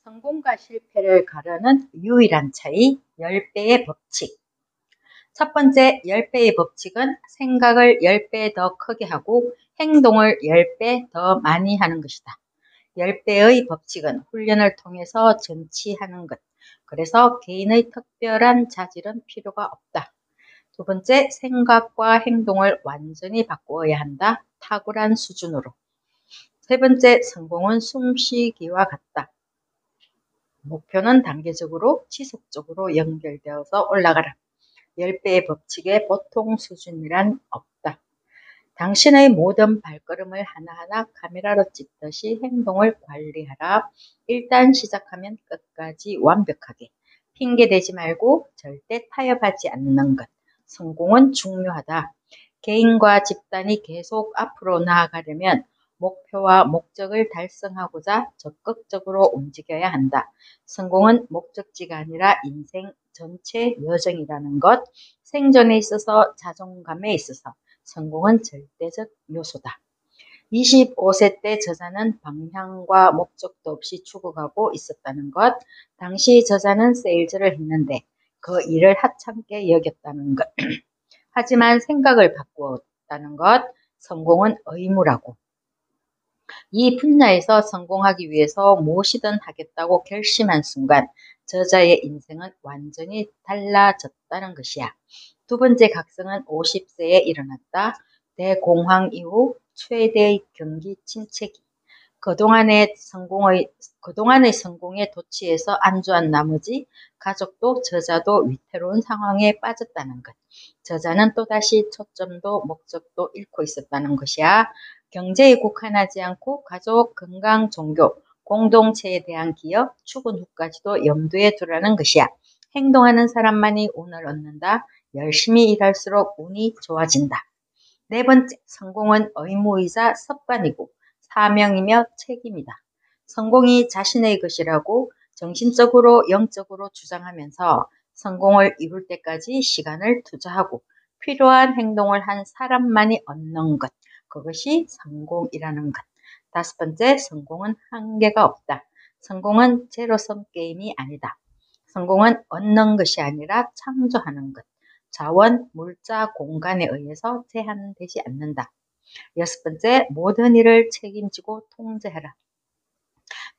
성공과 실패를 가르는 유일한 차이 10배의 법칙. 첫 번째 10배의 법칙은 생각을 10배 더 크게 하고 행동을 10배 더 많이 하는 것이다. 10배의 법칙은 훈련을 통해서 전치하는 것. 그래서 개인의 특별한 자질은 필요가 없다. 두 번째, 생각과 행동을 완전히 바꾸어야 한다. 탁월한 수준으로. 세 번째, 성공은 숨쉬기와 같다. 목표는 단계적으로 지속적으로 연결되어서 올라가라. 10배의 법칙의 보통 수준이란 없다. 당신의 모든 발걸음을 하나하나 카메라로 찍듯이 행동을 관리하라. 일단 시작하면 끝까지 완벽하게. 핑계대지 말고 절대 타협하지 않는 것. 성공은 중요하다. 개인과 집단이 계속 앞으로 나아가려면 목표와 목적을 달성하고자 적극적으로 움직여야 한다. 성공은 목적지가 아니라 인생 전체 여정이라는 것. 생존에 있어서 자존감에 있어서 성공은 절대적 요소다. 25세 때 저자는 방향과 목적도 없이 죽어가고 있었다는 것. 당시 저자는 세일즈를 했는데 그 일을 하찮게 여겼다는 것. 하지만 생각을 바꾸었다는 것. 성공은 의무라고. 이 분야에서 성공하기 위해서 무엇이든 하겠다고 결심한 순간 저자의 인생은 완전히 달라졌다는 것이야. 두 번째 각성은 50세에 일어났다. 대공황 이후 최대의 경기 침체기. 그동안의 성공에 도취해서 안주한 나머지 가족도 저자도 위태로운 상황에 빠졌다는 것. 저자는 또다시 초점도 목적도 잃고 있었다는 것이야. 경제에 국한하지 않고 가족, 건강, 종교, 공동체에 대한 기여, 출근 후까지도 염두에 두라는 것이야. 행동하는 사람만이 운을 얻는다. 열심히 일할수록 운이 좋아진다. 네 번째, 성공은 의무이자 습관이고 사명이며 책임이다. 성공이 자신의 것이라고 정신적으로 영적으로 주장하면서 성공을 이룰 때까지 시간을 투자하고 필요한 행동을 한 사람만이 얻는 것. 그것이 성공이라는 것. 다섯 번째, 성공은 한계가 없다. 성공은 제로섬 게임이 아니다. 성공은 얻는 것이 아니라 창조하는 것. 자원, 물자, 공간에 의해서 제한되지 않는다. 여섯 번째, 모든 일을 책임지고 통제하라.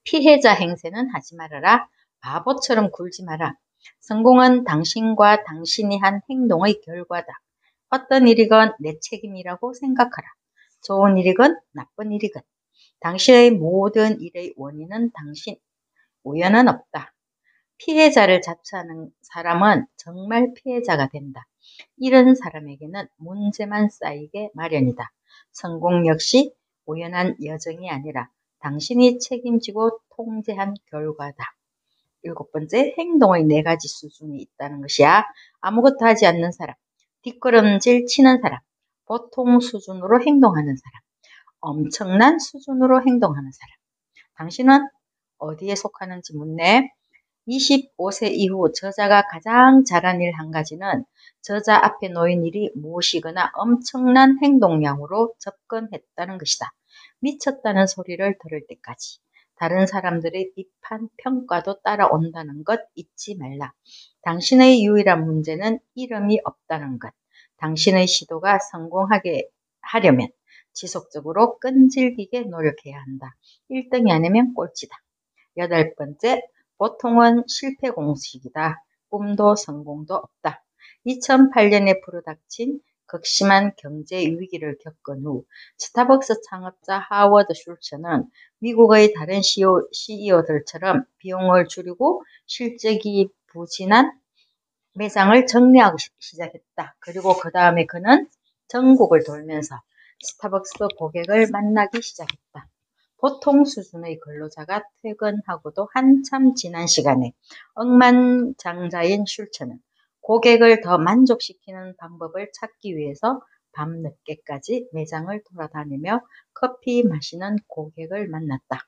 피해자 행세는 하지 말아라. 바보처럼 굴지 마라. 성공은 당신과 당신이 한 행동의 결과다. 어떤 일이건 내 책임이라고 생각하라. 좋은 일이건 나쁜 일이건 당신의 모든 일의 원인은 당신, 우연은 없다. 피해자를 자처하는 사람은 정말 피해자가 된다. 이런 사람에게는 문제만 쌓이게 마련이다. 성공 역시 우연한 여정이 아니라 당신이 책임지고 통제한 결과다. 일곱 번째, 행동의 네 가지 수준이 있다는 것이야. 아무것도 하지 않는 사람, 뒷걸음질 치는 사람, 보통 수준으로 행동하는 사람, 엄청난 수준으로 행동하는 사람. 당신은 어디에 속하는지 묻네. 25세 이후 저자가 가장 잘한 일 한 가지는 저자 앞에 놓인 일이 무엇이거나 엄청난 행동량으로 접근했다는 것이다. 미쳤다는 소리를 들을 때까지. 다른 사람들의 비판, 평가도 따라온다는 것 잊지 말라. 당신의 유일한 문제는 이름이 없다는 것. 당신의 시도가 성공하게 하려면 지속적으로 끈질기게 노력해야 한다. 1등이 아니면 꼴찌다. 여덟 번째, 보통은 실패 공식이다. 꿈도 성공도 없다. 2008년에 불어닥친 극심한 경제 위기를 겪은 후 스타벅스 창업자 하워드 슐츠는 미국의 다른 CEO들처럼 비용을 줄이고 실적이 부진한 매장을 정리하기 시작했다. 그리고 그 다음에 그는 전국을 돌면서 스타벅스 고객을 만나기 시작했다. 보통 수준의 근로자가 퇴근하고도 한참 지난 시간에 억만장자인 슐츠는 고객을 더 만족시키는 방법을 찾기 위해서 밤늦게까지 매장을 돌아다니며 커피 마시는 고객을 만났다.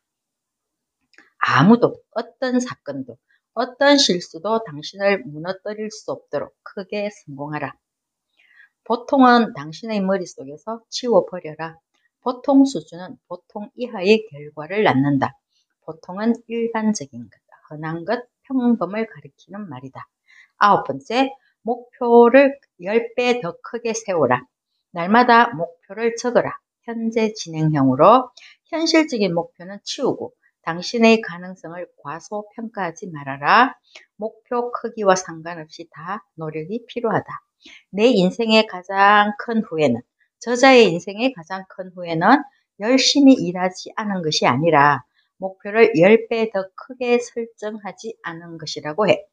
아무도, 어떤 사건도, 어떤 실수도 당신을 무너뜨릴 수 없도록 크게 성공하라. 보통은 당신의 머릿속에서 지워버려라. 보통 수준은 보통 이하의 결과를 낳는다. 보통은 일반적인 것, 흔한 것, 평범을 가리키는 말이다. 9번째, 목표를 10배 더 크게 세우라. 날마다 목표를 적어라. 현재 진행형으로 현실적인 목표는 치우고 당신의 가능성을 과소평가하지 말아라. 목표 크기와 상관없이 다 노력이 필요하다. 내 인생의 가장 큰 후회는, 저자의 인생의 가장 큰 후회는 열심히 일하지 않은 것이 아니라 목표를 10배 더 크게 설정하지 않은 것이라고 해.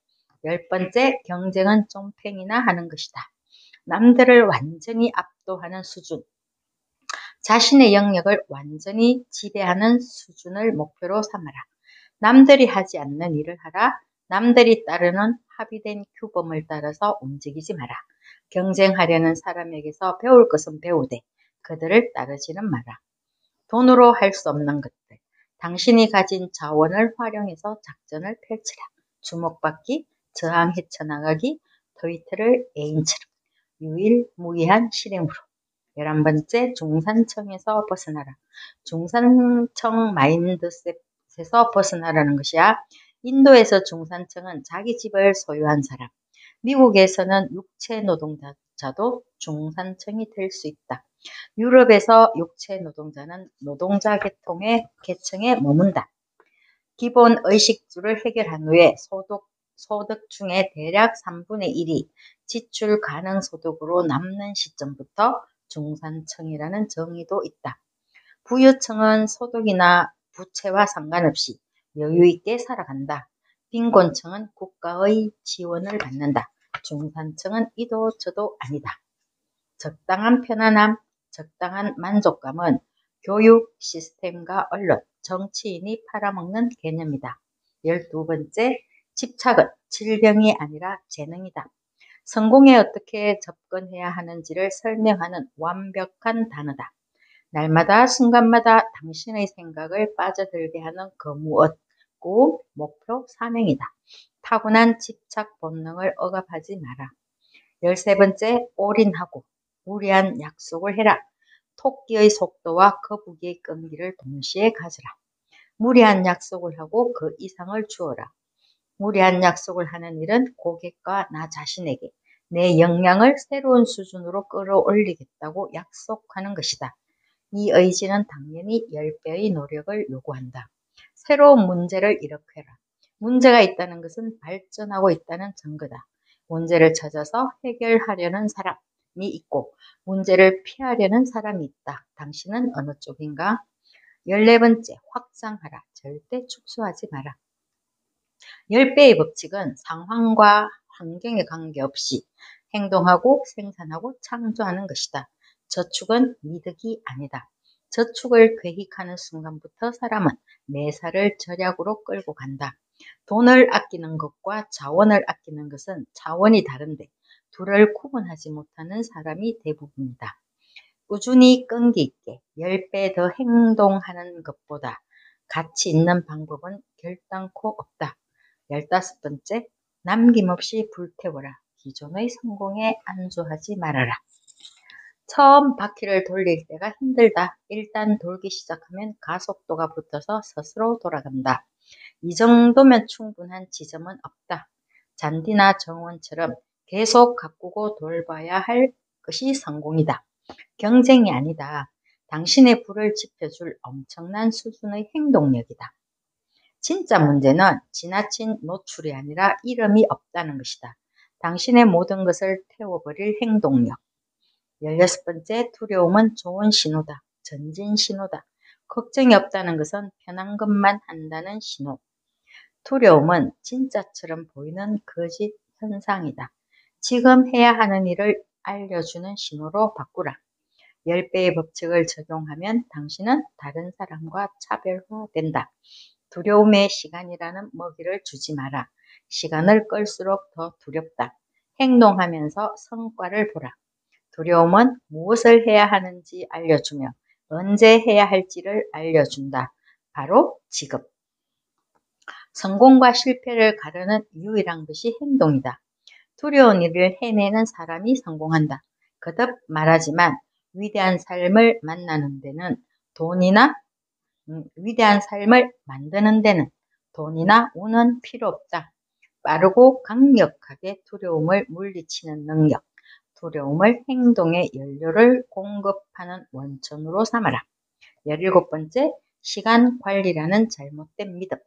10번째, 경쟁은 쫑팽이나 하는 것이다. 남들을 완전히 압도하는 수준, 자신의 영역을 완전히 지배하는 수준을 목표로 삼아라. 남들이 하지 않는 일을 하라. 남들이 따르는 합의된 규범을 따라서 움직이지 마라. 경쟁하려는 사람에게서 배울 것은 배우되 그들을 따르지는 마라. 돈으로 할 수 없는 것들, 당신이 가진 자원을 활용해서 작전을 펼치라. 주목받기, 저항 헤쳐나가기, 트위터를 애인처럼 유일무이한 실행으로. 11번째, 중산층에서 벗어나라. 중산층 마인드셋에서 벗어나라는 것이야. 인도에서 중산층은 자기 집을 소유한 사람, 미국에서는 육체 노동자도 중산층이 될 수 있다. 유럽에서 육체 노동자는 노동자 계층에 머문다. 기본 의식주를 해결한 후에 소득 중에 대략 3분의 1이 지출 가능 소득으로 남는 시점부터 중산층이라는 정의도 있다. 부유층은 소득이나 부채와 상관없이 여유 있게 살아간다. 빈곤층은 국가의 지원을 받는다. 중산층은 이도 저도 아니다. 적당한 편안함, 적당한 만족감은 교육 시스템과 언론, 정치인이 팔아먹는 개념이다. 12번째, 집착은 질병이 아니라 재능이다. 성공에 어떻게 접근해야 하는지를 설명하는 완벽한 단어다. 날마다 순간마다 당신의 생각을 빠져들게 하는 그 무엇, 꿈, 목표, 사명이다. 타고난 집착 본능을 억압하지 마라. 13번째, 올인하고 무리한 약속을 해라. 토끼의 속도와 거북이의 끈기를 동시에 가져라. 무리한 약속을 하고 그 이상을 주어라. 무리한 약속을 하는 일은 고객과 나 자신에게 내 역량을 새로운 수준으로 끌어올리겠다고 약속하는 것이다. 이 의지는 당연히 10배의 노력을 요구한다. 새로운 문제를 일으켜라. 문제가 있다는 것은 발전하고 있다는 증거다. 문제를 찾아서 해결하려는 사람이 있고 문제를 피하려는 사람이 있다. 당신은 어느 쪽인가? 14번째, 확장하라. 절대 축소하지 마라. 10배의 법칙은 상황과 환경에 관계없이 행동하고 생산하고 창조하는 것이다. 저축은 이득이 아니다. 저축을 계획하는 순간부터 사람은 매사를 절약으로 끌고 간다. 돈을 아끼는 것과 자원을 아끼는 것은 차원이 다른데 둘을 구분하지 못하는 사람이 대부분이다. 꾸준히 끈기 있게 10배 더 행동하는 것보다 가치 있는 방법은 결단코 없다. 15번째, 남김없이 불태워라. 기존의 성공에 안주하지 말아라. 처음 바퀴를 돌릴 때가 힘들다. 일단 돌기 시작하면 가속도가 붙어서 스스로 돌아간다. 이 정도면 충분한 지점은 없다. 잔디나 정원처럼 계속 가꾸고 돌봐야 할 것이 성공이다. 경쟁이 아니다. 당신의 불을 지펴줄 엄청난 수준의 행동력이다. 진짜 문제는 지나친 노출이 아니라 이름이 없다는 것이다. 당신의 모든 것을 태워버릴 행동력. 16번째, 두려움은 좋은 신호다. 전진 신호다. 걱정이 없다는 것은 편한 것만 한다는 신호. 두려움은 진짜처럼 보이는 거짓 현상이다. 지금 해야 하는 일을 알려주는 신호로 바꾸라. 10배의 법칙을 적용하면 당신은 다른 사람과 차별화된다. 두려움에 시간이라는 먹이를 주지 마라. 시간을 끌수록 더 두렵다. 행동하면서 성과를 보라. 두려움은 무엇을 해야 하는지 알려주며 언제 해야 할지를 알려준다. 바로 지금. 성공과 실패를 가르는 유일한 것이 행동이다. 두려운 일을 해내는 사람이 성공한다. 거듭 말하지만 위대한 삶을 만나는 데는 위대한 삶을 만드는 데는 돈이나 운은 필요 없다. 빠르고 강력하게 두려움을 물리치는 능력. 두려움을 행동의 연료를 공급하는 원천으로 삼아라. 17번째, 시간 관리라는 잘못된 믿음.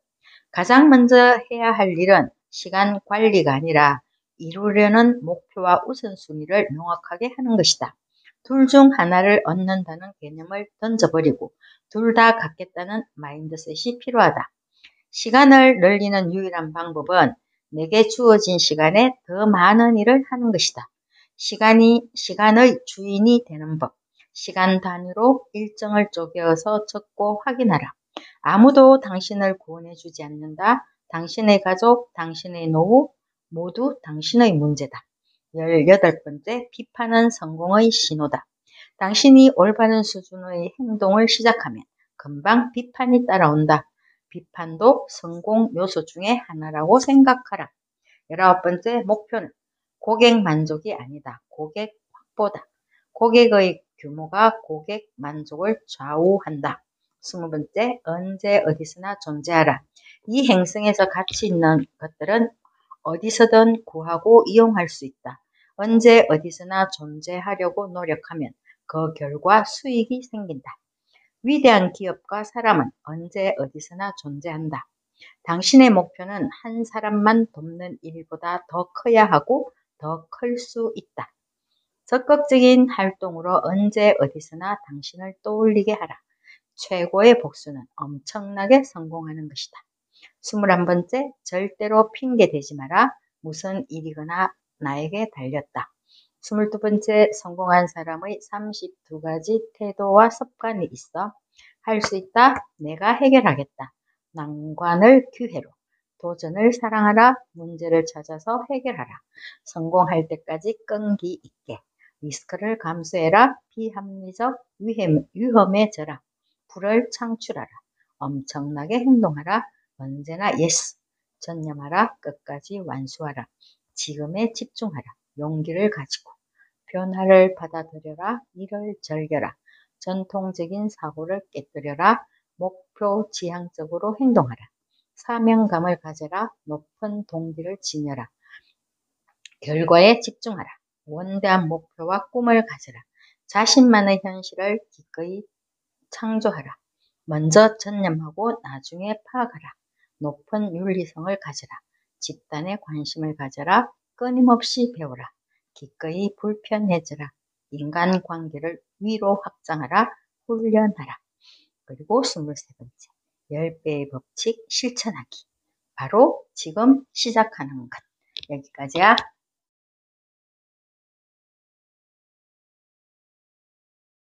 가장 먼저 해야 할 일은 시간 관리가 아니라 이루려는 목표와 우선순위를 명확하게 하는 것이다. 둘 중 하나를 얻는다는 개념을 던져버리고 둘 다 갖겠다는 마인드셋이 필요하다. 시간을 늘리는 유일한 방법은 내게 주어진 시간에 더 많은 일을 하는 것이다. 시간의 주인이 되는 법. 시간 단위로 일정을 쪼개어서 적고 확인하라. 아무도 당신을 구원해주지 않는다. 당신의 가족, 당신의 노후, 모두 당신의 문제다. 18번째, 비판은 성공의 신호다. 당신이 올바른 수준의 행동을 시작하면 금방 비판이 따라온다. 비판도 성공 요소 중에 하나라고 생각하라. 19번째, 목표는 고객 만족이 아니다. 고객 확보다. 고객의 규모가 고객 만족을 좌우한다. 20번째, 언제 어디서나 존재하라. 이 행성에서 가치 있는 것들은 어디서든 구하고 이용할 수 있다. 언제 어디서나 존재하려고 노력하면 그 결과 수익이 생긴다. 위대한 기업과 사람은 언제 어디서나 존재한다. 당신의 목표는 한 사람만 돕는 일보다 더 커야 하고 더 클 수 있다. 적극적인 활동으로 언제 어디서나 당신을 떠올리게 하라. 최고의 복수는 엄청나게 성공하는 것이다. 21번째, 절대로 핑계 대지 마라. 무슨 일이거나 나에게 달렸다. 22번째, 성공한 사람의 32가지 태도와 습관이 있어. 할 수 있다. 내가 해결하겠다. 난관을 기회로. 도전을 사랑하라. 문제를 찾아서 해결하라. 성공할 때까지 끈기 있게. 리스크를 감수해라. 비합리적 위험에 져라. 불을 창출하라. 엄청나게 행동하라. 언제나 예스. 전념하라. 끝까지 완수하라. 지금에 집중하라. 용기를 가지고. 변화를 받아들여라. 이를 즐겨라. 전통적인 사고를 깨뜨려라. 목표 지향적으로 행동하라. 사명감을 가져라. 높은 동기를 지녀라. 결과에 집중하라. 원대한 목표와 꿈을 가져라. 자신만의 현실을 기꺼이 창조하라. 먼저 전념하고 나중에 파악하라. 높은 윤리성을 가져라. 집단에 관심을 가져라. 끊임없이 배워라. 기꺼이 불편해져라. 인간관계를 위로 확장하라. 훈련하라. 그리고 23번째, 10배의 법칙 실천하기. 바로 지금 시작하는 것. 여기까지야.